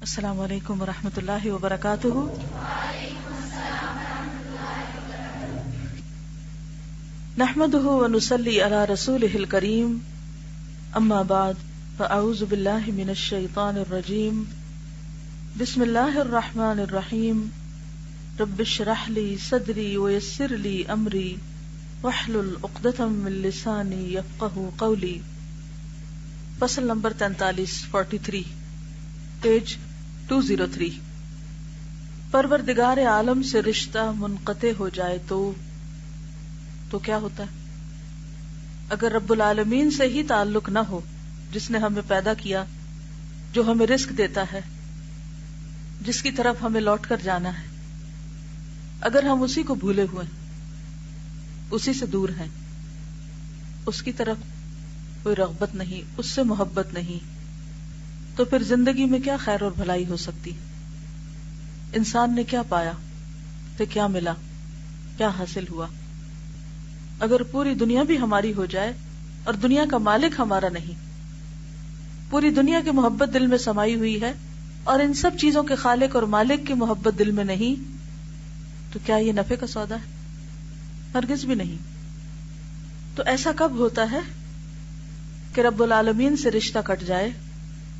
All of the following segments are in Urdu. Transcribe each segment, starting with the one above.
السلام علیکم ورحمۃ اللہ وبرکاتہ۔ نحمده ونصلی علی رسولہ الکریم، اما بعد فاعوذ باللہ من الشیطان الرجیم، بسم اللہ الرحمن الرحیم، رب اشرح لی صدری ویسر لی امری واحلل عقدۃ من لسانی یفقہوا قولی۔ فصل نمبر 43 پیج 203۔ پروردگار عالم سے رشتہ منقطع ہو جائے تو کیا ہوتا ہے؟ اگر رب العالمین سے ہی تعلق نہ ہو، جس نے ہمیں پیدا کیا، جو ہمیں رزق دیتا ہے، جس کی طرف ہمیں لوٹ کر جانا ہے، اگر ہم اسی کو بھولے ہوئے، اسی سے دور ہیں، اس کی طرف کوئی رغبت نہیں، اس سے محبت نہیں، تو پھر زندگی میں کیا خیر اور بھلائی ہو سکتی؟ انسان نے کیا پایا؟ تو کیا ملا؟ کیا حاصل ہوا؟ اگر پوری دنیا بھی ہماری ہو جائے اور دنیا کا مالک ہمارا نہیں، پوری دنیا کی محبت دل میں سمائی ہوئی ہے اور ان سب چیزوں کے خالق اور مالک کی محبت دل میں نہیں، تو کیا یہ نفع کا سودا ہے؟ ہرگز بھی نہیں۔ تو ایسا کب ہوتا ہے کہ رب العالمین سے رشتہ کٹ جائے؟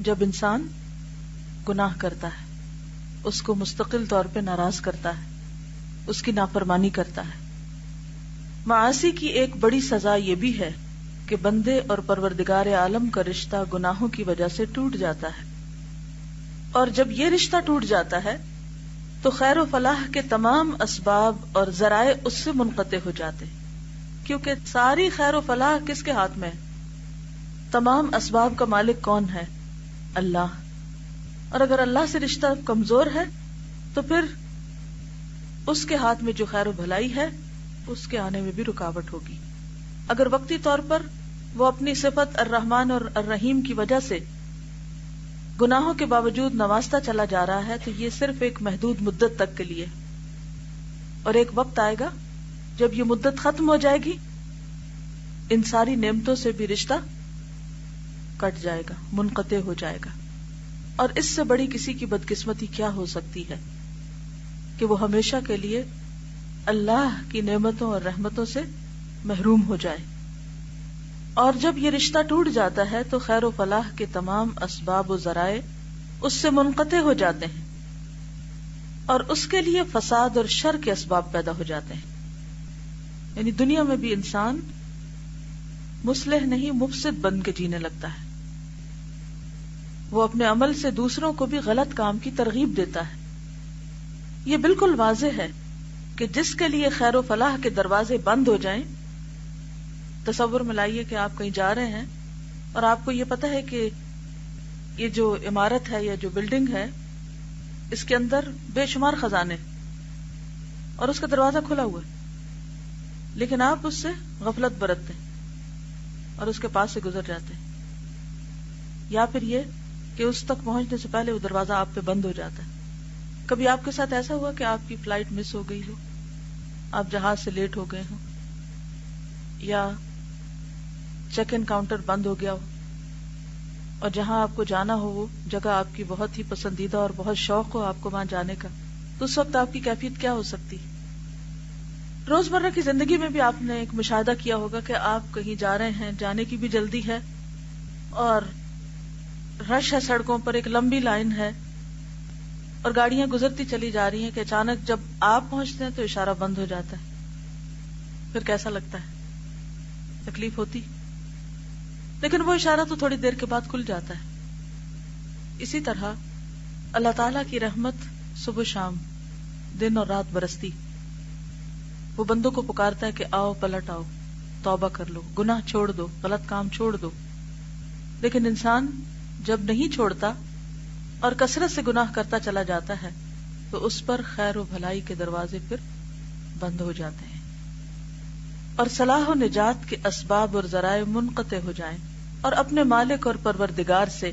جب انسان گناہ کرتا ہے، اس کو مستقل طور پہ ناراض کرتا ہے، اس کی نافرمانی کرتا ہے۔ معاصی کی ایک بڑی سزا یہ بھی ہے کہ بندے اور پروردگار عالم کا رشتہ گناہوں کی وجہ سے ٹوٹ جاتا ہے، اور جب یہ رشتہ ٹوٹ جاتا ہے تو خیر و فلاح کے تمام اسباب اور ذرائع اس سے منقطع ہو جاتے ہیں، کیونکہ ساری خیر و فلاح کس کے ہاتھ میں ہے؟ تمام اسباب کا مالک کون ہے؟ اللہ۔ اور اگر اللہ سے رشتہ کمزور ہے تو پھر اس کے ہاتھ میں جو خیر و بھلائی ہے اس کے آنے میں بھی رکاوٹ ہوگی۔ اگر وقتی طور پر وہ اپنی صفت الرحمن اور الرحیم کی وجہ سے گناہوں کے باوجود نوازتا چلا جا رہا ہے، تو یہ صرف ایک محدود مدت تک کے لیے، اور ایک وقت آئے گا جب یہ مدت ختم ہو جائے گی، ان ساری نعمتوں سے بھی رشتہ کٹ جائے گا، منقطع ہو جائے گا۔ اور اس سے بڑی کسی کی بدقسمتی کیا ہو سکتی ہے کہ وہ ہمیشہ کے لیے اللہ کی نعمتوں اور رحمتوں سے محروم ہو جائے۔ اور جب یہ رشتہ ٹوٹ جاتا ہے تو خیر و فلاح کے تمام اسباب و ذرائع اس سے منقطع ہو جاتے ہیں، اور اس کے لیے فساد اور شر کے اسباب پیدا ہو جاتے ہیں۔ یعنی دنیا میں بھی انسان مصلح نہیں، مفسد بن کے جینے لگتا ہے۔ وہ اپنے عمل سے دوسروں کو بھی غلط کام کی ترغیب دیتا ہے۔ یہ بالکل واضح ہے کہ جس کے لیے خیر و فلاح کے دروازے بند ہو جائیں، تصور میں لائیے کہ آپ کہیں جا رہے ہیں اور آپ کو یہ پتہ ہے کہ یہ جو عمارت ہے یا جو بلڈنگ ہے، اس کے اندر بے شمار خزانے اور اس کا دروازہ کھلا ہوا ہے، لیکن آپ اس سے غفلت برتتے ہیں اور اس کے پاس سے گزر جاتے ہیں، یا پھر یہ کہ اس تک پہنچنے سے پہلے وہ دروازہ آپ پہ بند ہو جاتا ہے۔ کبھی آپ کے ساتھ ایسا ہوا کہ آپ کی فلائٹ مس ہو گئی ہو، آپ جہاز سے لیٹ ہو گئے ہوں، یا چیک ان کاؤنٹر بند ہو گیا ہو، اور جہاں آپ کو جانا ہو وہ جگہ آپ کی بہت ہی پسندیدہ اور بہت شوق ہو آپ کو وہاں جانے کا، تو اس وقت آپ کی کیفیت کیا ہو سکتی؟ روزمرہ کی زندگی میں بھی آپ نے ایک مشاہدہ کیا ہوگا کہ آپ کہیں جا رہے ہیں، جانے کی بھی جلدی ہے اور رش ہے، سڑکوں پر ایک لمبی لائن ہے اور گاڑیاں گزرتی چلی جا رہی ہیں کہ اچانک جب آپ پہنچتے ہیں تو اشارہ بند ہو جاتا ہے۔ پھر کیسا لگتا ہے؟ تکلیف ہوتی، لیکن وہ اشارہ تو تھوڑی دیر کے بعد کھل جاتا ہے۔ اسی طرح اللہ تعالیٰ کی رحمت صبح شام، دن اور رات برستی، وہ بندوں کو پکارتا ہے کہ آؤ، پلٹ آؤ، توبہ کر لو، گناہ چھوڑ دو، غلط کام چھوڑ دو۔ لیکن انسان جب نہیں چھوڑتا اور کثرت سے گناہ کرتا چلا جاتا ہے تو اس پر خیر و بھلائی کے دروازے پھر بند ہو جاتے ہیں، اور صلاح و نجات کے اسباب اور ذرائع منقطع ہو جائیں، اور اپنے مالک اور پروردگار سے،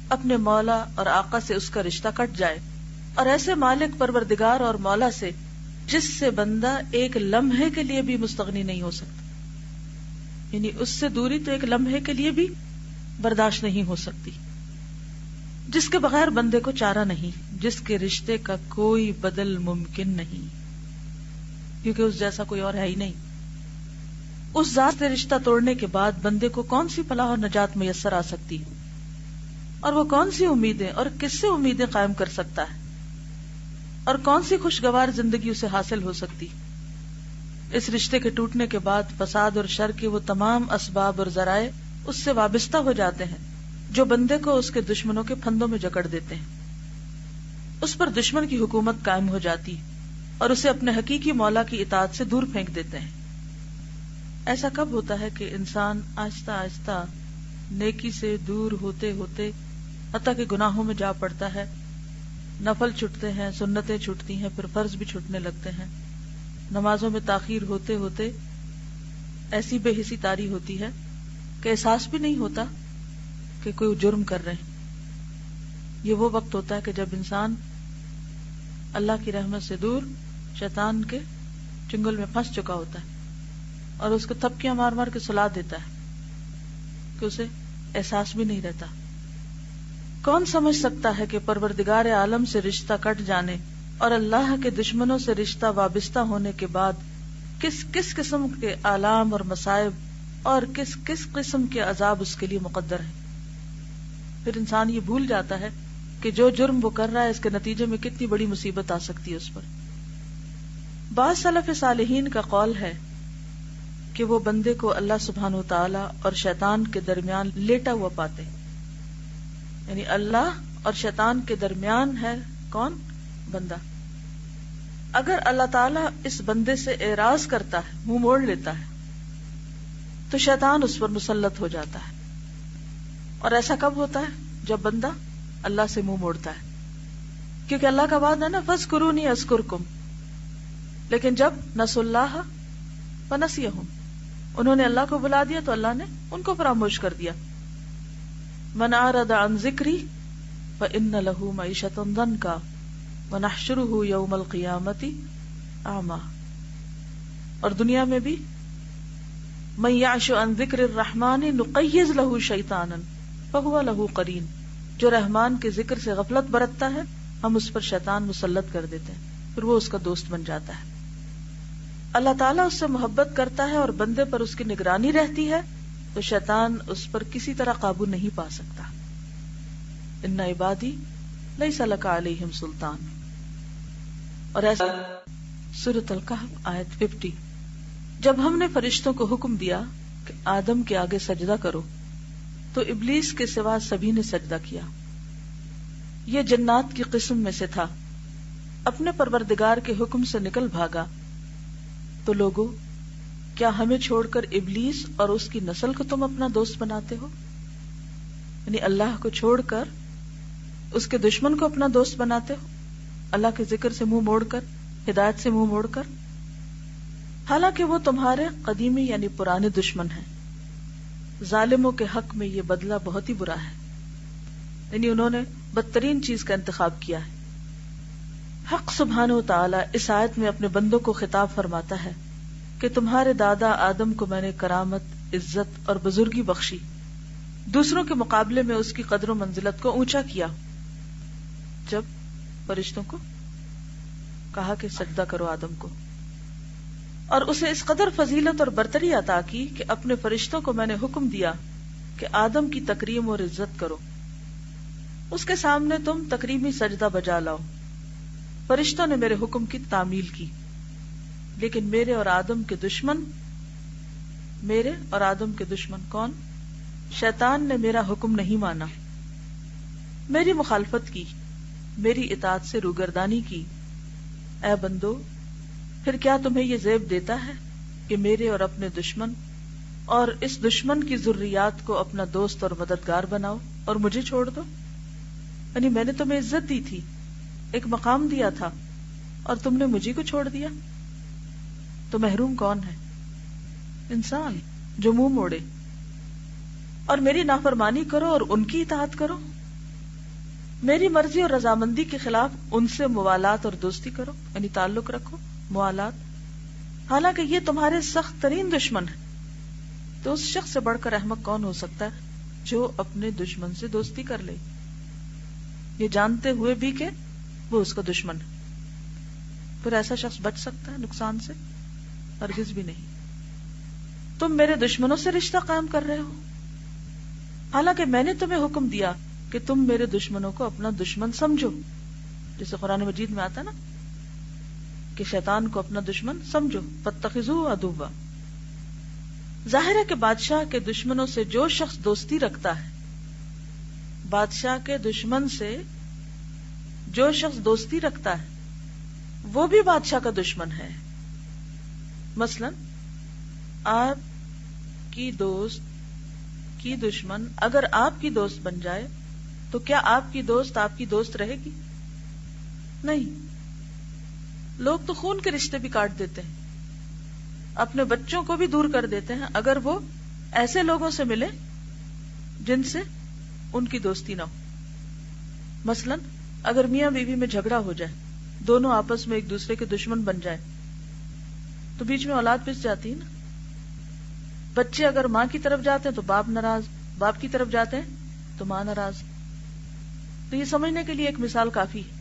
اپنے مولا اور آقا سے اس کا رشتہ کٹ جائے۔ اور ایسے مالک، پروردگار اور مولا سے جس سے بندہ ایک لمحے کے لیے بھی مستغنی نہیں ہو سکتا، یعنی اس سے دوری تو ایک لمحے کے لیے بھی برداشت نہیں ہو سکتی، جس کے بغیر بندے کو چارہ نہیں، جس کے رشتے کا کوئی بدل ممکن نہیں، کیونکہ اس جیسا کوئی اور ہے ہی نہیں۔ اس ذات سے رشتہ توڑنے کے بعد بندے کو کون سی فلاح اور نجات میسر آ سکتی ہے، اور وہ کون سی امیدیں اور کس سے امیدیں قائم کر سکتا ہے، اور کون سی خوشگوار زندگی اسے حاصل ہو سکتی۔ اس رشتے کے ٹوٹنے کے بعد فساد اور شر کے وہ تمام اسباب اور ذرائع اس سے وابستہ ہو جاتے ہیں جو بندے کو اس کے دشمنوں کے پھندوں میں جکڑ دیتے ہیں۔ اس پر دشمن کی حکومت قائم ہو جاتی اور اسے اپنے حقیقی مولا کی اطاعت سے دور پھینک دیتے ہیں۔ ایسا کب ہوتا ہے کہ انسان آہستہ آہستہ نیکی سے دور ہوتے ہوتے حتیٰ کہ گناہوں میں جا پڑتا ہے، نفل چھٹتے ہیں، سنتیں چھٹتی ہیں، پھر فرض بھی چھٹنے لگتے ہیں، نمازوں میں تاخیر ہوتے ہوتے ایسی بے حسی طاری ہوتی ہے کہ احساس بھی نہیں ہوتا کہ کوئی جرم کر رہے ہیں۔ یہ وہ وقت ہوتا ہے کہ جب انسان اللہ کی رحمت سے دور شیطان کے چنگل میں پھنس چکا ہوتا ہے اور اس کو تھپکیاں مار مار کے سلا دیتا ہے کہ اسے احساس بھی نہیں رہتا۔ کون سمجھ سکتا ہے کہ پروردگار عالم سے رشتہ کٹ جانے اور اللہ کے دشمنوں سے رشتہ وابستہ ہونے کے بعد کس کس قسم کے آلام اور مصائب اور کس کس قسم کے عذاب اس کے لیے مقدر ہیں۔ پھر انسان یہ بھول جاتا ہے کہ جو جرم وہ کر رہا ہے اس کے نتیجے میں کتنی بڑی مصیبت آ سکتی ہے اس پر۔ بعض سلف صالحین کا قول ہے کہ وہ بندے کو اللہ سبحانہ و تعالی اور شیطان کے درمیان لیٹا ہوا پاتے ہیں، یعنی اللہ اور شیطان کے درمیان ہے کون؟ بندہ۔ اگر اللہ تعالیٰ اس بندے سے اعراض کرتا ہے، منہ موڑ لیتا ہے، تو شیطان اس پر مسلط ہو جاتا ہے۔ اور ایسا کب ہوتا ہے؟ جب بندہ اللہ سے منہ موڑتا ہے، کیونکہ اللہ کا وعدہ ہے نا فاذکرونی اذکرکم، لیکن جب نسوا اللہ فنسیہم، انہوں نے اللہ کو بلا دیا تو اللہ نے ان کو فراموش کر دیا۔ من اعرض عن ذکری فإن له معیشۃ ضنکا وَنَحْشُرُهُ يَوْمَ الْقِيَامَةِ أَعْمَى، اور دنیا میں بھی مَن يَعْشُ عَن ذِكْرِ الرَّحْمَنِ نُقَيِّضْ لَهُ شَيْطَانًا فَهُوَ لَهُ قَرِينٌ، جو رحمان کے ذکر سے غفلت برتتا ہے ہم اس پر شیطان مسلط کر دیتے ہیں، پھر وہ اس کا دوست بن جاتا ہے۔ اللہ تعالیٰ اس سے محبت کرتا ہے اور بندے پر اس کی نگرانی رہتی ہے تو شیطان اس پر کسی طرح قابو نہیں پا سکتا۔ ان عبادی لیس لک علیہم سلطان، اور ایسا سورۃ الکہف آیت 50۔ جب ہم نے فرشتوں کو حکم دیا کہ آدم کے آگے سجدہ کرو تو ابلیس کے سوا سبھی نے سجدہ کیا۔ یہ جنات کی قسم میں سے تھا، اپنے پروردگار کے حکم سے نکل بھاگا۔ تو لوگو، کیا ہمیں چھوڑ کر ابلیس اور اس کی نسل کو تم اپنا دوست بناتے ہو؟ یعنی اللہ کو چھوڑ کر اس کے دشمن کو اپنا دوست بناتے ہو، اللہ کے ذکر سے منہ موڑ کر، ہدایت سے منہ موڑ کر، حالانکہ وہ تمہارے قدیمی یعنی پرانے دشمن ہیں۔ ظالموں کے حق میں یہ بدلہ بہت ہی برا ہے، یعنی انہوں نے بدترین چیز کا انتخاب کیا ہے۔ حق سبحانہ و تعالی اس آیت میں اپنے بندوں کو خطاب فرماتا ہے کہ تمہارے دادا آدم کو میں نے کرامت، عزت اور بزرگی بخشی، دوسروں کے مقابلے میں اس کی قدر و منزلت کو اونچا کیا۔ جب فرشتوں کو کہا کہ سجدہ کرو آدم کو، اور اسے اس قدر فضیلت اور برتری عطا کی کہ اپنے فرشتوں کو میں نے حکم دیا کہ آدم کی تکریم اور عزت کرو، اس کے سامنے تم تکریمی سجدہ بجا لاؤ۔ فرشتوں نے میرے حکم کی تعمیل کی، لیکن میرے اور آدم کے دشمن کون؟ شیطان نے میرا حکم نہیں مانا، میری مخالفت کی، میری اطاعت سے روگردانی کی۔ اے بندو، پھر کیا تمہیں یہ زیب دیتا ہے کہ میرے اور اپنے دشمن اور اس دشمن کی ذریات کو اپنا دوست اور مددگار بناؤ اور مجھے چھوڑ دو؟ یعنی میں نے تمہیں عزت دی تھی، ایک مقام دیا تھا، اور تم نے مجھے کو چھوڑ دیا۔ تو محروم کون ہے؟ انسان جو منہ موڑے اور میری نافرمانی کرو اور ان کی اطاعت کرو، میری مرضی اور رضامندی کے خلاف ان سے موالات اور دوستی کرو، یعنی تعلق رکھو، موالات، حالانکہ یہ تمہارے سخت ترین دشمن ہے۔ تو اس شخص سے بڑھ کر احمق کون ہو سکتا ہے جو اپنے دشمن سے دوستی کر لے؟ یہ جانتے ہوئے بھی کہ وہ اس کا دشمن ہے. پھر ایسا شخص بچ سکتا ہے نقصان سے؟ ہرگز بھی نہیں. تم میرے دشمنوں سے رشتہ قائم کر رہے ہو، حالانکہ میں نے تمہیں حکم دیا کہ تم میرے دشمنوں کو اپنا دشمن سمجھو. جیسے قرآن مجید میں آتا نا کہ شیطان کو اپنا دشمن سمجھو، فاتخذوہ عدوا. ظاہر ہے کہ بادشاہ کے دشمنوں سے جو شخص دوستی رکھتا ہے، بادشاہ کے دشمن سے جو شخص دوستی رکھتا ہے وہ بھی بادشاہ کا دشمن ہے. مثلا آپ کی دوست کی دشمن اگر آپ کی دوست بن جائے تو کیا آپ کی دوست رہے گی؟ نہیں. لوگ تو خون کے رشتے بھی کاٹ دیتے ہیں، اپنے بچوں کو بھی دور کر دیتے ہیں اگر وہ ایسے لوگوں سے ملے جن سے ان کی دوستی نہ ہو. مثلا اگر میاں بیوی میں جھگڑا ہو جائے، دونوں آپس میں ایک دوسرے کے دشمن بن جائے تو بیچ میں اولاد پس جاتی ہے نا. بچے اگر ماں کی طرف جاتے ہیں تو باپ ناراض، باپ کی طرف جاتے ہیں تو ماں ناراض. تو یہ سمجھنے کے لیے ایک مثال کافی ہے.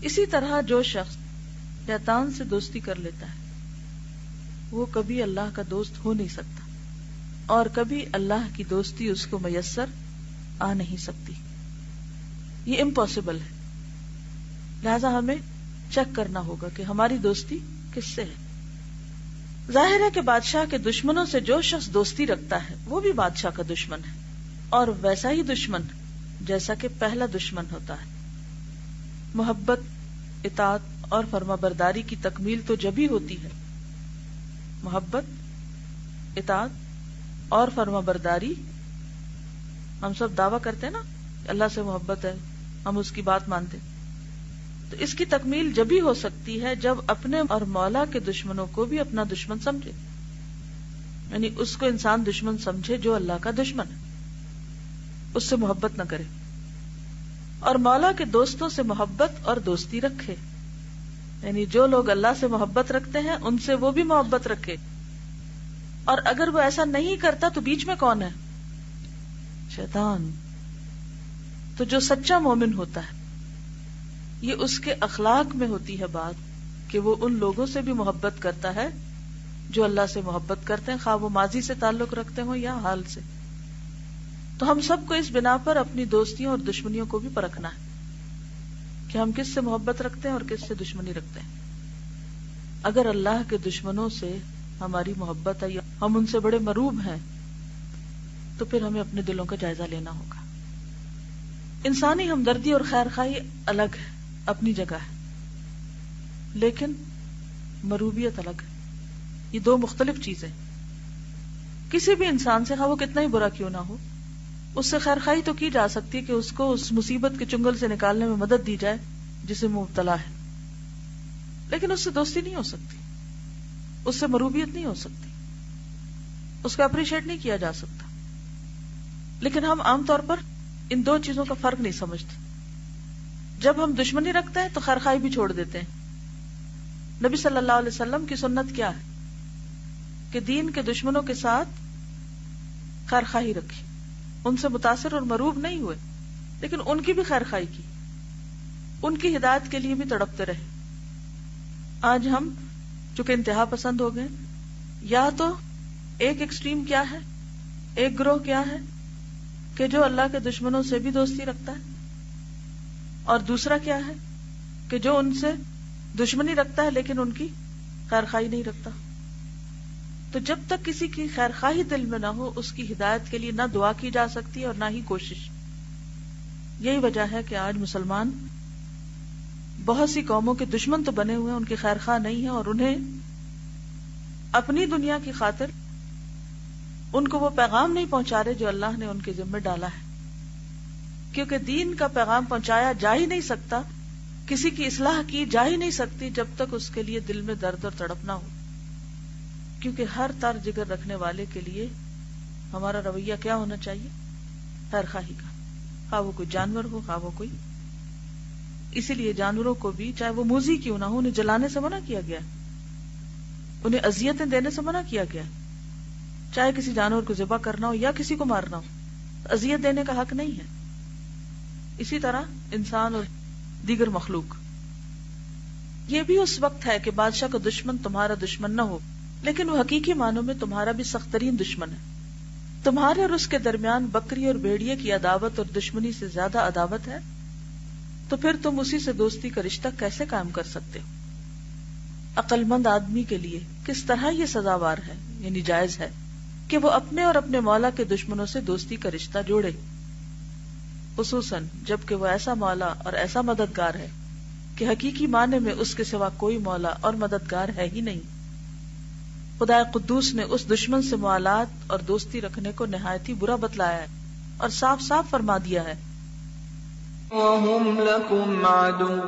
اسی طرح جو شخص شیطان سے دوستی کر لیتا ہے وہ کبھی اللہ کا دوست ہو نہیں سکتا، اور کبھی اللہ کی دوستی اس کو میسر آ نہیں سکتی. یہ امپاسبل ہے. لہذا ہمیں چیک کرنا ہوگا کہ ہماری دوستی کس سے ہے. ظاہر ہے کہ بادشاہ کے دشمنوں سے جو شخص دوستی رکھتا ہے وہ بھی بادشاہ کا دشمن ہے، اور ویسا ہی دشمن جیسا کہ پہلا دشمن ہوتا ہے. محبت، اطاعت اور فرما برداری کی تکمیل تو جب ہی ہوتی ہے. محبت، اطاعت اور فرما برداری، ہم سب دعویٰ کرتے ہیں نا اللہ سے محبت ہے، ہم اس کی بات مانتے، تو اس کی تکمیل جب ہی ہو سکتی ہے جب اپنے اور مولا کے دشمنوں کو بھی اپنا دشمن سمجھے. یعنی اس کو انسان دشمن سمجھے جو اللہ کا دشمن ہے، اس سے محبت نہ کرے، اور مولا کے دوستوں سے محبت اور دوستی رکھے. یعنی جو لوگ اللہ سے محبت رکھتے ہیں ان سے وہ بھی محبت رکھے. اور اگر وہ ایسا نہیں کرتا تو بیچ میں کون ہے؟ شیطان. تو جو سچا مومن ہوتا ہے یہ اس کے اخلاق میں ہوتی ہے بات کہ وہ ان لوگوں سے بھی محبت کرتا ہے جو اللہ سے محبت کرتے ہیں، خواہ وہ ماضی سے تعلق رکھتے ہوں یا حال سے. تو ہم سب کو اس بنا پر اپنی دوستیوں اور دشمنیوں کو بھی پرکھنا ہے کہ ہم کس سے محبت رکھتے ہیں اور کس سے دشمنی رکھتے ہیں. اگر اللہ کے دشمنوں سے ہماری محبت ہے یا ہم ان سے بڑے مرعوب ہیں تو پھر ہمیں اپنے دلوں کا جائزہ لینا ہوگا. انسانی ہمدردی اور خیر خواہی الگ ہے، اپنی جگہ ہے، لیکن مرعوبیت الگ ہے. یہ دو مختلف چیزیں. کسی بھی انسان سے خواہ وہ کتنا ہی برا کیوں نہ ہو، اس سے خیر خواہی تو کی جا سکتی ہے کہ اس کو اس مصیبت کے چنگل سے نکالنے میں مدد دی جائے جسے وہ مبتلا ہے، لیکن اس سے دوستی نہیں ہو سکتی، اس سے مرعوبیت نہیں ہو سکتی، اس کو اپریشیٹ نہیں کیا جا سکتا. لیکن ہم عام طور پر ان دو چیزوں کا فرق نہیں سمجھتے. جب ہم دشمنی رکھتے ہیں تو خیر خواہی بھی چھوڑ دیتے ہیں. نبی صلی اللہ علیہ وسلم کی سنت کیا ہے کہ دین کے دشمنوں کے ساتھ خیر خواہی رکھی، ان سے متاثر اور مرعوب نہیں ہوئے، لیکن ان کی بھی خیر خواہی کی، ان کی ہدایت کے لیے بھی تڑپتے رہے. آج ہم چونکہ انتہا پسند ہو گئے، یا تو ایک ایکسٹریم کیا ہے، ایک گروہ کیا ہے کہ جو اللہ کے دشمنوں سے بھی دوستی رکھتا ہے، اور دوسرا کیا ہے کہ جو ان سے دشمنی رکھتا ہے لیکن ان کی خیر خواہی نہیں رکھتا. تو جب تک کسی کی خیر خواہی دل میں نہ ہو اس کی ہدایت کے لیے نہ دعا کی جا سکتی اور نہ ہی کوشش. یہی وجہ ہے کہ آج مسلمان بہت سی قوموں کے دشمن تو بنے ہوئے ہیں، ان کی خیر خواہ نہیں ہے، اور انہیں اپنی دنیا کی خاطر ان کو وہ پیغام نہیں پہنچا رہے جو اللہ نے ان کے ذمہ ڈالا ہے. کیونکہ دین کا پیغام پہنچایا جا ہی نہیں سکتا، کسی کی اصلاح کی جا ہی نہیں سکتی جب تک اس کے لیے دل میں درد اور تڑپ نہ ہو. کیونکہ ہر تر جگر رکھنے والے کے لیے ہمارا رویہ کیا ہونا چاہیے؟ خیر خواہی کا، خواہ وہ کوئی جانور ہو خواہ وہ کوئی. اسی لیے جانوروں کو بھی چاہے وہ موذی کیوں نہ ہو انہیں جلانے سے منع کیا گیا، انہیں اذیتیں دینے سے منع کیا گیا. چاہے کسی جانور کو ذبح کرنا ہو یا کسی کو مارنا ہو، اذیت دینے کا حق نہیں ہے. اسی طرح انسان اور دیگر مخلوق. یہ بھی اس وقت ہے کہ بادشاہ کا دشمن تمہارا دشمن نہ ہو، لیکن وہ حقیقی معنوں میں تمہارا بھی سخت ترین دشمن ہے. تمہارے اور اس کے درمیان بکری اور بھیڑیے کی عداوت اور دشمنی سے زیادہ عداوت ہے، تو پھر تم اسی سے دوستی کا رشتہ کیسے قائم کر سکتے ہو؟ عقل مند آدمی کے لیے کس طرح یہ سزاوار ہے، یعنی جائز ہے کہ وہ اپنے اور اپنے مولا کے دشمنوں سے دوستی کا رشتہ جوڑے، خصوصاً جب کہ وہ ایسا مولا اور ایسا مددگار ہے کہ حقیقی معنی میں اس کے سوا کوئی مولا اور مددگار ہے ہی نہیں. خدا قدوس نے اس دشمن سے موالات اور دوستی رکھنے کو نہایت ہی برا بتلایا ہے اور صاف صاف فرما دیا ہے وَهُمْ لَكُمْ عَدُوٌّ،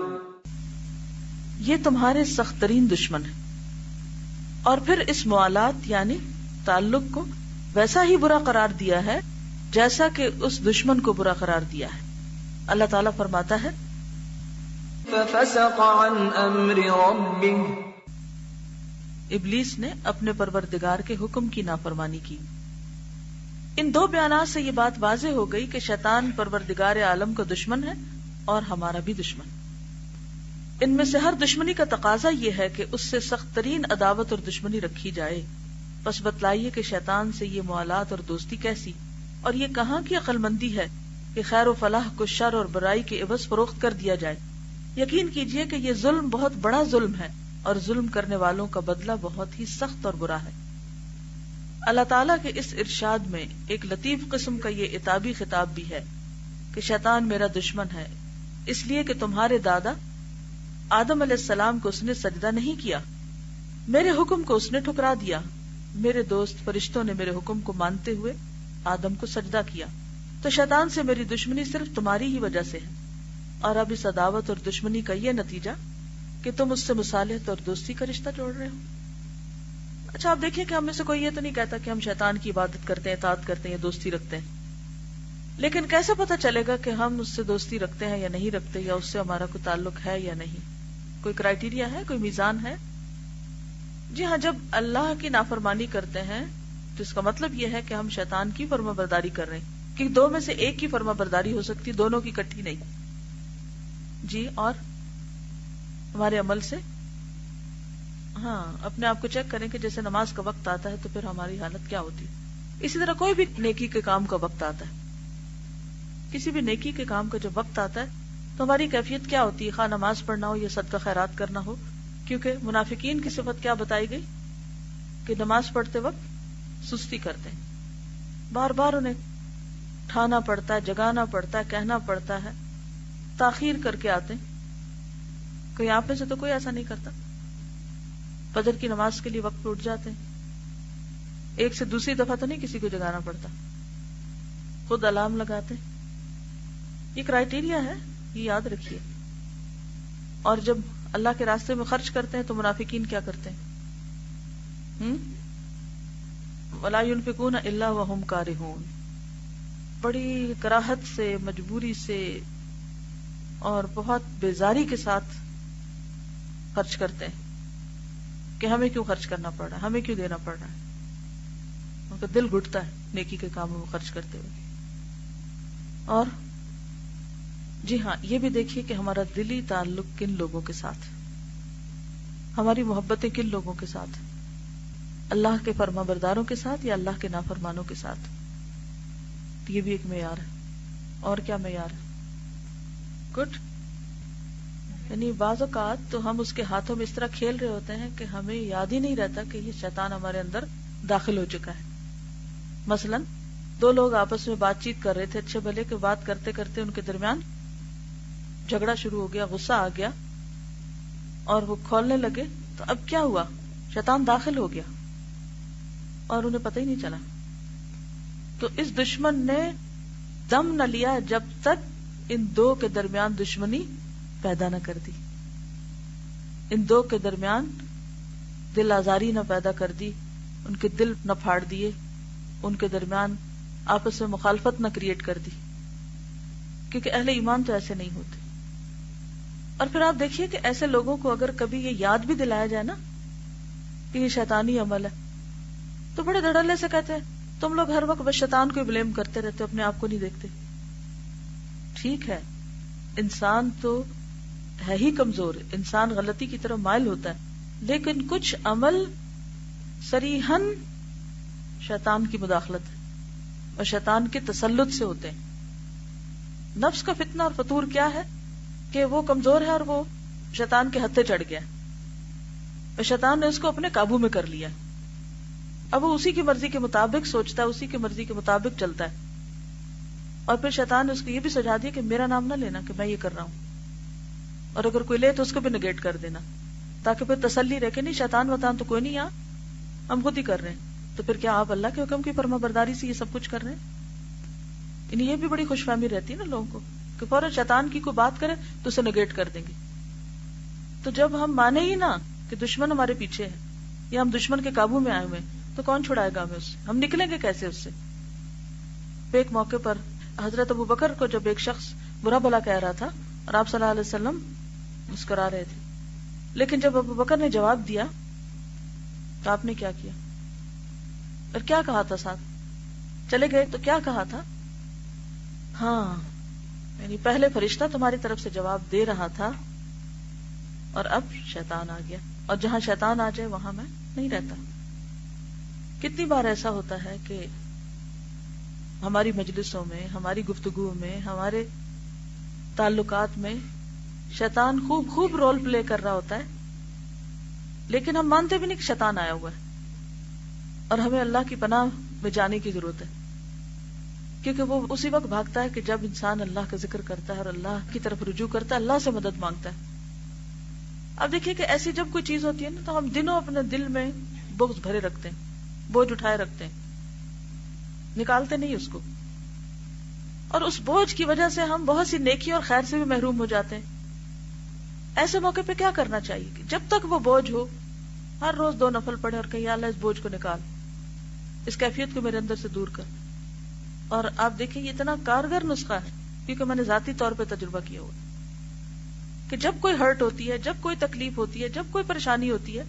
یہ تمہارے سخت ترین دشمن ہے. اور پھر اس موالات یعنی تعلق کو ویسا ہی برا قرار دیا ہے جیسا کہ اس دشمن کو برا قرار دیا ہے. اللہ تعالیٰ فرماتا ہے فَفَسَقَ عَنْ أَمْرِ رَبِّهِ، ابلیس نے اپنے پروردگار کے حکم کی نافرمانی کی. ان دو بیانات سے یہ بات واضح ہو گئی کہ شیطان پروردگار عالم کا دشمن ہے اور ہمارا بھی دشمن. ان میں سے ہر دشمنی کا تقاضا یہ ہے کہ اس سے سخت ترین عداوت اور دشمنی رکھی جائے. بس بتلائیے کہ شیطان سے یہ موالات اور دوستی کیسی، اور یہ کہاں کی عقل مندی ہے کہ خیر و فلاح کو شر اور برائی کے عوض فروخت کر دیا جائے. یقین کیجئے کہ یہ ظلم بہت بڑا ظلم ہے اور ظلم کرنے والوں کا بدلہ بہت ہی سخت اور برا ہے. اللہ تعالیٰ کے اس ارشاد میں ایک لطیف قسم کا یہ عتابی خطاب بھی ہے کہ شیطان میرا دشمن ہے اس لیے کہ تمہارے دادا آدم علیہ السلام کو اس نے سجدہ نہیں کیا، میرے حکم کو اس نے ٹھکرا دیا. میرے دوست فرشتوں نے میرے حکم کو مانتے ہوئے آدم کو سجدہ کیا، تو شیطان سے میری دشمنی صرف تمہاری ہی وجہ سے ہے. اور اب اس عداوت اور دشمنی کا یہ نتیجہ کہ تم اس سے مصالحت اور دوستی کا رشتہ جوڑ رہے ہو. اچھا آپ دیکھیں کہ ہم میں سے کوئی یہ تو نہیں کہتا کہ ہم شیطان کی عبادت کرتے ہیں، اطاعت کرتے ہیں یا دوستی رکھتے ہیں، لیکن کیسے پتا چلے گا کہ ہم اس سے دوستی رکھتے ہیں یا نہیں رکھتے، یا اس سے ہمارا کوئی تعلق ہے یا نہیں؟ کوئی کرائیٹیریا ہے، کوئی میزان ہے؟ جی ہاں، جب اللہ کی نافرمانی کرتے ہیں تو اس کا مطلب یہ ہے کہ ہم شیطان کی فرما برداری کر رہے ہیں، کہ دو میں سے ایک کی فرما برداری ہو سکتی، دونوں کی اکٹھی نہیں. جی اور ہمارے عمل سے ہاں اپنے آپ کو چیک کریں کہ جیسے نماز کا وقت آتا ہے تو پھر ہماری حالت کیا ہوتی ہے. اسی طرح کوئی بھی نیکی کے کام کا وقت آتا ہے، کسی بھی نیکی کے کام کا جب وقت آتا ہے تو ہماری کیفیت کیا ہوتی ہے، خواہ نماز پڑھنا ہو یا صدقہ خیرات کرنا ہو. کیونکہ منافقین کی صفت کیا بتائی گئی کہ نماز پڑھتے وقت سستی کرتے ہیں، بار بار انہیں اٹھانا پڑتا ہے، جگانا پڑتا ہے، کہنا پڑتا ہے، تاخیر کر کے آتے ہیں. کوئی آپ میں سے تو کوئی ایسا نہیں کرتا، فجر کی نماز کے لیے وقت پہ اٹھ جاتے ہیں، ایک سے دوسری دفعہ تو نہیں کسی کو جگانا پڑتا، خود الارم لگاتے ہیں. یہ کرائیٹیریا ہے، یہ یاد رکھیے. اور جب اللہ کے راستے میں خرچ کرتے ہیں تو منافقین کیا کرتے ہیں؟ وَلَا يُنْفِقُونَ إِلَّا وَهُمْ كَارِهُونَ، بڑی کراہت سے، مجبوری سے اور بہت بیزاری کے ساتھ خرچ کرتے ہیں کہ ہمیں کیوں خرچ کرنا پڑ رہا ہے، ہمیں کیوں دینا پڑ رہا ہے. ان کا دل گھٹتا ہے نیکی کے کاموں میں خرچ کرتے ہوئے. اور جی ہاں، یہ بھی دیکھیے کہ ہمارا دلی تعلق کن لوگوں کے ساتھ، ہماری محبتیں کن لوگوں کے ساتھ، اللہ کے فرما برداروں کے ساتھ یا اللہ کے نافرمانوں کے ساتھ. یہ بھی ایک معیار ہے. اور کیا معیار ہے؟ گڈ. یعنی بعض اوقات تو ہم اس کے ہاتھوں میں اس طرح کھیل رہے ہوتے ہیں کہ ہمیں یاد ہی نہیں رہتا کہ یہ شیطان ہمارے اندر داخل ہو چکا ہے. مثلا دو لوگ آپس میں بات چیت کر رہے تھے اچھے بھلے کہ بات کرتے کرتے ان کے درمیان جھگڑا شروع ہو گیا، غصہ آ گیا اور وہ کھولنے لگے. تو اب کیا ہوا؟ شیطان داخل ہو گیا اور انہیں پتہ ہی نہیں چلا. تو اس دشمن نے دم نہ لیا جب تک ان دو کے درمیان دشمنی پیدا نہ کر دی، ان دو کے درمیان دل آزاری نہ پیدا کر دی، ان کے دل نہ پھاڑ دیے، ان کے درمیان آپس میں مخالفت نہ کریٹ کر دی. کیونکہ اہل ایمان تو ایسے نہیں ہوتے. اور پھر آپ دیکھیے کہ ایسے لوگوں کو اگر کبھی یہ یاد بھی دلایا جائے نا کہ یہ شیطانی عمل ہے تو بڑے دھڑلے سے کہتے ہیں تم لوگ ہر وقت بس شیطان کو بلیم کرتے رہتے، اپنے آپ کو نہیں دیکھتے. ٹھیک ہے، انسان تو ہے ہی کمزور، انسان غلطی کی طرف مائل ہوتا ہے، لیکن کچھ عمل صریحاً شیطان کی مداخلت ہے اور شیطان کے تسلط سے ہوتے ہیں۔ نفس کا فتنہ اور فطور کیا ہے کہ وہ کمزور ہے اور وہ شیطان کے ہتھے چڑھ گیا اور شیطان نے اس کو اپنے قابو میں کر لیا۔ اب وہ اسی کی مرضی کے مطابق سوچتا ہے، اسی کی مرضی کے مطابق چلتا ہے، اور پھر شیطان نے اس کو یہ بھی سجا دیا کہ میرا نام نہ لینا کہ میں یہ کر رہا ہوں، اور اگر کوئی لے تو اس کو بھی نگیٹ کر دینا، تاکہ پھر تسلی رہے کہ نہیں شیطان وطان تو کوئی نہیں، یہاں ہم خود ہی کر رہے ہیں۔ تو پھر کیا آپ اللہ کے حکم کی فرما برداری سے یہ سب کچھ کر رہے ہیں؟ یعنی یہ بھی بڑی خوش فہمی رہتی ہے نا لوگوں کو کہ فوراً شیطان کی کوئی بات کرے تو اسے نگیٹ کر دیں گے۔ تو جب ہم مانے ہی نہ کہ دشمن ہمارے پیچھے ہے یا ہم دشمن کے قابو میں آئے ہوئے تو کون چھڑائے گا ہمیں اس سے؟ ہم نکلیں گے کیسے اس سے؟ ایک موقع پر حضرت ابو بکر کو جب ایک شخص برا بھلا کہہ رہا تھا اور آپ صلی اللہ علیہ وسلم مسکرا رہے تھے، لیکن جب ابو بکر نے جواب دیا تو آپ نے کیا کیا اور کیا کہا تھا؟ ساتھ چلے گئے تو کیا کہا تھا؟ ہاں، یعنی پہلے فرشتہ تمہاری طرف سے جواب دے رہا تھا اور اب شیطان آ گیا، اور جہاں شیطان آ جائے وہاں میں نہیں رہتا۔ کتنی بار ایسا ہوتا ہے کہ ہماری مجلسوں میں، ہماری گفتگو میں، ہمارے تعلقات میں شیطان خوب رول پلے کر رہا ہوتا ہے، لیکن ہم مانتے بھی نہیں کہ شیطان آیا ہوا ہے، اور ہمیں اللہ کی پناہ میں جانے کی ضرورت ہے، کیونکہ وہ اسی وقت بھاگتا ہے کہ جب انسان اللہ کا ذکر کرتا ہے اور اللہ کی طرف رجوع کرتا ہے، اللہ سے مدد مانگتا ہے۔ اب دیکھیے کہ ایسی جب کوئی چیز ہوتی ہے نا تو ہم دنوں اپنے دل میں بغض بھرے رکھتے ہیں، بوجھ اٹھائے رکھتے ہیں، نکالتے نہیں اس کو، اور اس بوجھ کی وجہ سے ہم بہت سی نیکی اور خیر سے بھی محروم ہو جاتے ہیں۔ ایسے موقع پہ کیا کرنا چاہیے کہ جب تک وہ بوجھ ہو ہر روز 2 نفل پڑھے اور کہیں یا اللہ اس بوجھ کو نکال، اس کیفیت کو میرے اندر سے دور کر۔ اور آپ دیکھیں یہ اتنا کارگر نسخہ ہے کیونکہ میں نے ذاتی طور پہ تجربہ کیا ہوا کہ جب کوئی ہرٹ ہوتی ہے، جب کوئی تکلیف ہوتی ہے، جب کوئی پریشانی ہوتی ہے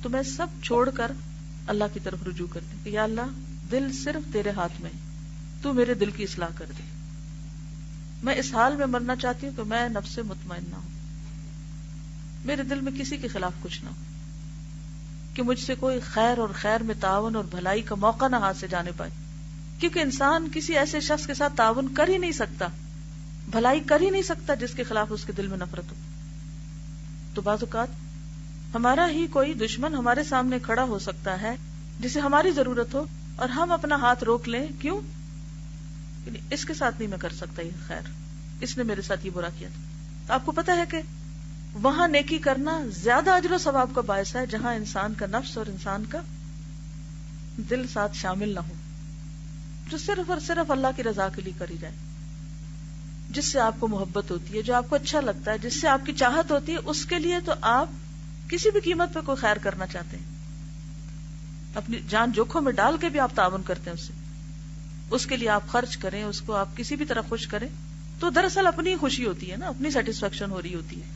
تو میں سب چھوڑ کر اللہ کی طرف رجوع کرتی ہوں کہ یا اللہ دل صرف تیرے ہاتھ میں، تو میرے دل کی اصلاح کر دے۔ میں اس حال میں مرنا چاہتی ہوں کہ میں نفس سے مطمئن نہ ہوں، میرے دل میں کسی کے خلاف کچھ نہ ہو، کہ مجھ سے کوئی خیر اور خیر میں تعاون اور بھلائی کا موقع نہ ہاتھ سے جانے پائے، کیونکہ انسان کسی ایسے شخص کے ساتھ تعاون کر ہی نہیں سکتا، بھلائی کر ہی نہیں سکتا جس کے خلاف اس کے دل میں نفرت ہو۔ تو بعض اوقات ہمارا ہی کوئی دشمن ہمارے سامنے کھڑا ہو سکتا ہے جسے ہماری ضرورت ہو اور ہم اپنا ہاتھ روک لیں، کیوں؟ اس کے ساتھ نہیں میں کر سکتا یہ خیر، اس نے میرے ساتھ یہ برا کیا تھا۔ تو آپ کو پتا ہے کہ وہاں نیکی کرنا زیادہ اجر و ثواب کا باعث ہے جہاں انسان کا نفس اور انسان کا دل ساتھ شامل نہ ہو، جو صرف اور صرف اللہ کی رضا کے لیے کری جائے، جس سے آپ کو محبت ہوتی ہے، جو آپ کو اچھا لگتا ہے، جس سے آپ کی چاہت ہوتی ہے، اس کے لیے تو آپ کسی بھی قیمت پہ کوئی خیر کرنا چاہتے ہیں، اپنی جان جوکھوں میں ڈال کے بھی آپ تعاون کرتے ہیں، اس کے لیے آپ خرچ کریں، اس کو آپ کسی بھی طرح خوش کریں، تو دراصل اپنی خوشی ہوتی ہے نا، اپنی سیٹسفیکشن ہو رہی ہوتی ہے۔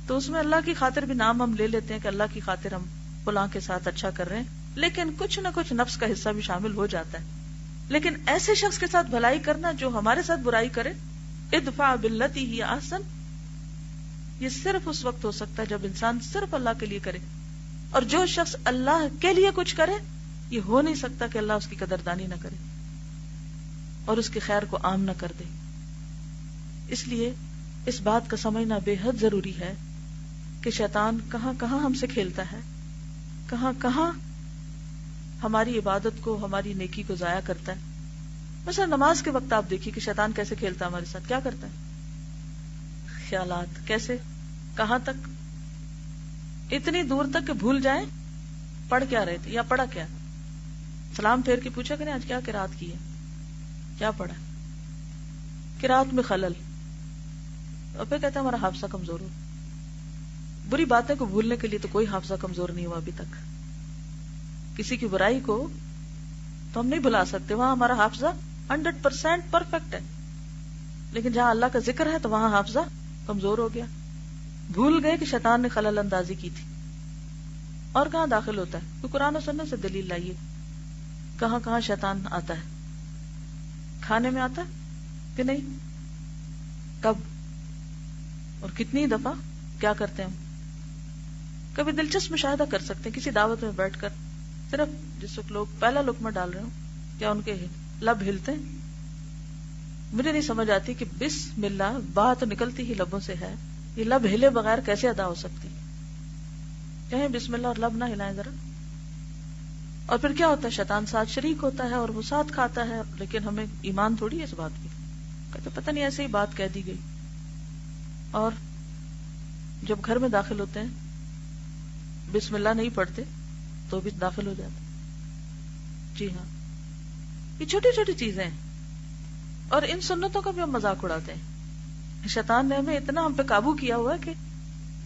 تو اس میں اللہ کی خاطر بھی نام ہم لے لیتے ہیں کہ اللہ کی خاطر ہم فلاں کے ساتھ اچھا کر رہے ہیں، لیکن کچھ نہ کچھ نفس کا حصہ بھی شامل ہو جاتا ہے۔ لیکن ایسے شخص کے ساتھ بھلائی کرنا جو ہمارے ساتھ برائی کرے، ادفع باللتی ہی احسن، یہ صرف اس وقت ہو سکتا ہے جب انسان صرف اللہ کے لیے کرے، اور جو شخص اللہ کے لیے کچھ کرے یہ ہو نہیں سکتا کہ اللہ اس کی قدردانی نہ کرے اور اس کے خیر کو عام نہ کر دے۔ اس لیے اس بات کا سمجھنا بے حد ضروری ہے کہ شیطان کہاں کہاں ہم سے کھیلتا ہے، کہاں کہاں ہماری عبادت کو، ہماری نیکی کو ضائع کرتا ہے۔ مثلا نماز کے وقت آپ دیکھیے کہ شیطان کیسے کھیلتا ہے ہمارے ساتھ، کیا کرتا ہے؟ خیالات، کیسے، کہاں تک؟ اتنی دور تک کہ بھول جائیں پڑھ کیا رہے تھے یا پڑھا کیا، سلام پھیر کے پوچھا کریں آج کیا قرات کی ہے، کیا پڑھا، قرات میں خلل، اور پھر کہتا ہے ہمارا حافظہ کمزور ہو۔ بری باتیں کو بھولنے کے لیے تو کوئی حافظہ کمزور نہیں ہوا ابھی تک، کسی کی برائی کو تو ہم نہیں بھلا سکتے، وہاں ہمارا حافظہ 100% پرفیکٹ ہے، لیکن جہاں اللہ کا ذکر ہے تو وہاں حافظہ کمزور ہو گیا، بھول گئے کہ شیطان نے خلل اندازی کی تھی۔ اور کہاں داخل ہوتا ہے؟ تو قرآن و سنت سے دلیل لائیے، کہاں کہاں شیطان آتا ہے؟ کھانے میں آتا ہے کہ نہیں؟ کب اور کتنی دفعہ کیا کرتے ہیں ہم؟ کبھی دلچسپ مشاہدہ کر سکتے ہیں کسی دعوت میں بیٹھ کر، صرف جس وقت لوگ پہلا لقمہ ڈال رہے ہوں کیا ان کے لب ہلتے ہیں؟ مجھے نہیں سمجھ آتی کہ بسم اللہ بات نکلتی ہی لبوں سے ہے، یہ لب ہلے بغیر کیسے ادا ہو سکتی؟ کہیں بسم اللہ اور لب نہ ہلائیں ذرا. اور پھر کیا ہوتا ہے، شیطان ساتھ شریک ہوتا ہے اور وہ ساتھ کھاتا ہے، لیکن ہمیں ایمان تھوڑی ہے اس بات پہ، کہتے پتہ نہیں ایسے ہی بات کہہ دی گئی. اور جب گھر میں داخل ہوتے ہیں بسم اللہ نہیں پڑھتے تو بھی داخل ہو جاتے. جی ہاں، یہ چھوٹی چھوٹی چیزیں ہیں، اور ان سنتوں کا بھی ہم مذاق اڑاتے ہیں. شیطان نے ہمیں اتنا ہم پہ قابو کیا ہوا ہے کہ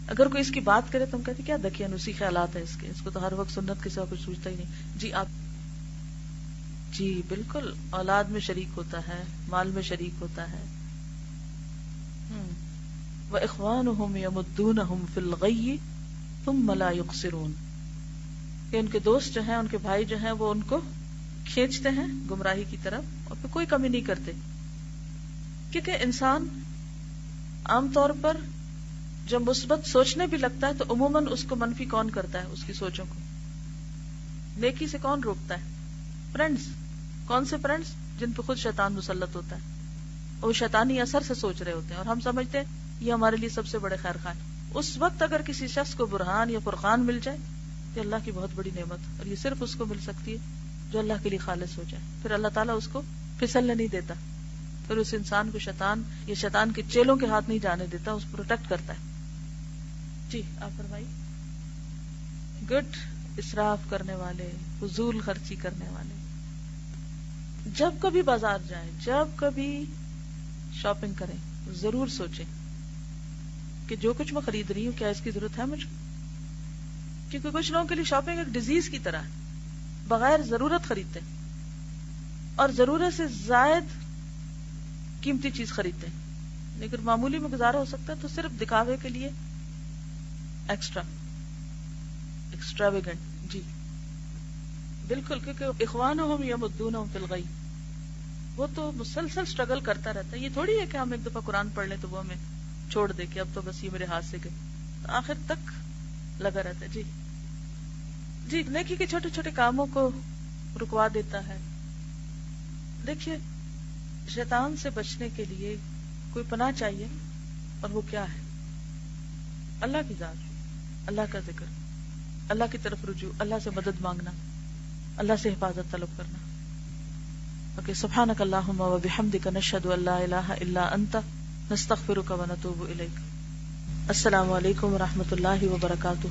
اگر کوئی اس کی بات کرے تو ہم کہتے کیا دقیانوسی خیالات ہیں اس کو تو ہر وقت سنت کے سوا کچھ سوچتا ہی نہیں. جی آپ، جی بالکل، اولاد میں شریک ہوتا ہے، مال میں شریک ہوتا ہے. وَإِخْوَانُهُمْ يَمُدُّونَهُمْ فِي الْغَيِّ ثُمَّ لَا يُقْصِرُونَ، کہ ان کے دوست جو ہیں، ان کے بھائی جو ہیں، وہ ان کو کھینچتے ہیں گمراہی کی طرف اور پھر کوئی کمی نہیں کرتے. کیونکہ انسان عام طور پر جب مثبت سوچنے بھی لگتا ہے تو عموماً اس کو منفی کون کرتا ہے؟ اس کی سوچوں کو. نیکی سے کون روکتا ہے؟ فرینڈز. کون سے فرینڈز؟ جن پہ خود شیطان مسلط ہوتا ہے، وہ شیطانی اثر سے سوچ رہے ہوتے ہیں اور ہم سمجھتے ہیں یہ ہمارے لیے سب سے بڑے خیر خواہ. اس وقت اگر کسی شخص کو برہان یا فرقان مل جائے یہ اللہ کی بہت بڑی نعمت، اور یہ صرف اس کو مل سکتی ہے جو اللہ کے لیے خالص ہو جائے. پھر اللہ تعالیٰ اس کو پھسلنے نہیں دیتا، پھر اس انسان کو شیطان یا شیطان کے چیلوں کے ہاتھ نہیں جانے دیتا، اس کو پروٹیکٹ کرتا ہے. جی آپ فرمائیے. گڈ. اسراف کرنے والے، فضول خرچی کرنے والے. جب کبھی بازار جائیں، جب کبھی شاپنگ کریں، ضرور سوچیں کہ جو کچھ میں خرید رہی ہوں کیا اس کی ضرورت ہے مجھے؟ کیونکہ کچھ لوگوں کے لیے شاپنگ ایک ڈیزیز کی طرح ہے، بغیر ضرورت خریدتے ہیں اور ضرورت سے زائد قیمتی چیز خریدتے ہیں. لیکن معمولی میں گزارا ہو سکتا ہے تو صرف دکھاوے کے لیے ایکسٹراویگنٹ. جی بالکل، کیونکہ اخوانہم یمدونہم فی الغی، وہ تو مسلسل اسٹرگل کرتا رہتا ہے. یہ تھوڑی ہے کہ ہم ایک دفعہ قرآن پڑھ لیں تو وہ ہمیں چھوڑ دے کہ اب تو بس یہ میرے ہاتھ سے گئے، تو آخر تک لگا رہتا ہے. جی جی، نیکی کے چھوٹے چھوٹے کاموں کو رکوا دیتا ہے. دیکھیے، شیطان سے بچنے کے لیے کوئی پناہ چاہیے، اور وہ کیا ہے؟ اللہ کی ذات، اللہ کا ذکر، اللہ کی طرف رجوع، اللہ سے مدد مانگنا، اللہ سے حفاظت طلب کرنا. اوکے، سبحانک اللہم و بحمدک، نشہد ان لا الہ الا انت، نستغفرک و نتوب الیک. السلام علیکم و رحمۃ اللہ وبرکاتہ.